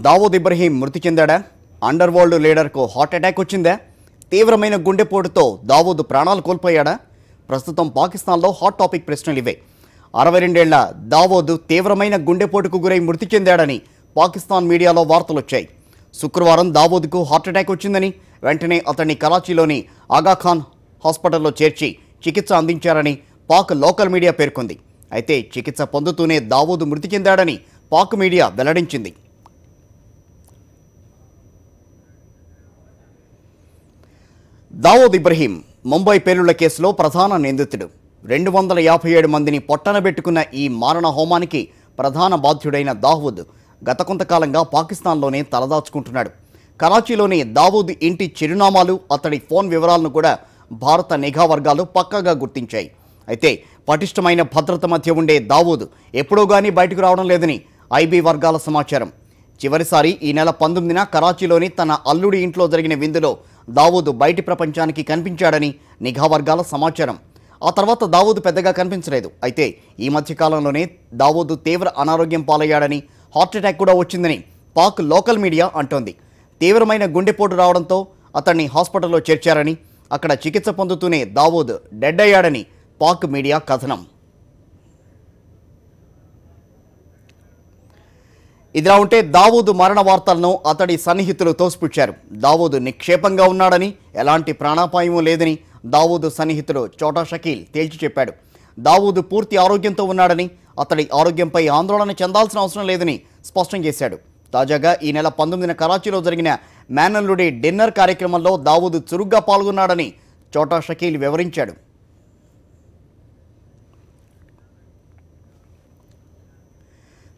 దావూద్ ఇబ్రహీం మృతి చెందాడా? Under world లీడర్కు heart attack వచ్చిందా? తీవ్రమైన గుండెపోటుతో దావూద్ ప్రాణాలు కోల్పోయాడా? ప్రస్తుతం పాకిస్తాన్లో హాట్ టాపిక్ ప్రశ్నలు ఇవే. 62 ఏళ్ల దావూద్ తీవ్రమైన గుండెపోటుకు గురై మృతి చెందాడని పాకిస్తాన్ మీడియాలో వార్తలు వచ్చాయి. శుక్రవారం దావూద్కు హార్ట్ అటాక్ వచ్చిందని, వెంటనే అతన్ని కరాచీలోని ఆగాఖాన్ హాస్పిటల్లో చేర్చి చికిత్స అందించారని పాక్ లోకల్ మీడియా పేర్కొంది. అయితే చికిత్స పొందుతూనే దావూద్ మృతి చెందాడని పాక్ మీడియా వెల్లడించింది. దావూద్ ఇబ్రహీం ముంబై పేలుళ్ల కేసులో ప్రధాన నిందితుడు. 257 మందిని పొట్టనబెట్టుకున్న ఈ మారణ హోమానికి ప్రధాన బాధ్యుడైన దావూద్ గత కొంతకాలంగా పాకిస్తాన్లోనే తలదాచుకుంటున్నాడు. కరాచీలోని దావూద్ ఇంటి చిరునామాలు, అతడి ఫోన్ వివరాలను కూడా భారత నిఘా వర్గాలు పక్కాగా గుర్తించాయి. అయితే పటిష్టమైన భద్రత మధ్య ఉండే దావూద్ ఎప్పుడో గానీ బయటకు రావడం లేదని ఐబీ వర్గాల సమాచారం. చివరిసారి ఈ నెల 19న కరాచీలోని తన అల్లుడి ఇంట్లో జరిగిన విందులో దావూద్ బయటి ప్రపంచానికి కనిపించాడని నిఘా వర్గాల సమాచారం. ఆ తర్వాత దావూద్ పెద్దగా కనిపించలేదు. అయితే ఈ మధ్యకాలంలోనే దావూద్ తీవ్ర అనారోగ్యం పాలయ్యాడని, హార్ట్ అటాక్ కూడా వచ్చిందని పాక్ లోకల్ మీడియా అంటోంది. తీవ్రమైన గుండెపోటు రావడంతో అతన్ని హాస్పిటల్లో చేర్చారని, అక్కడ చికిత్స పొందుతూనే దావూద్ డెడ్ అయ్యాడని పాక్ మీడియా కథనం. ఇదిలా ఉంటే దావూద్ మరణ వార్తలను అతడి సన్నిహితులు తోసిపుచ్చారు. దావూద్ నిక్షేపంగా ఉన్నాడని, ఎలాంటి ప్రాణాపాయం లేదని దావూద్ సన్నిహితుడు చోటా షకీల్ తేల్చి చెప్పాడు. దావూద్ పూర్తి ఆరోగ్యంతో ఉన్నాడని, అతడి ఆరోగ్యంపై ఆందోళన చెందాల్సిన అవసరం లేదని స్పష్టం చేశాడు. తాజాగా ఈ నెల 19న కరాచీలో జరిగిన మేనల్లుడి డిన్నర్ కార్యక్రమంలో దావూద్ చురుగ్గా పాల్గొన్నాడని చోటా షకీల్ వివరించాడు.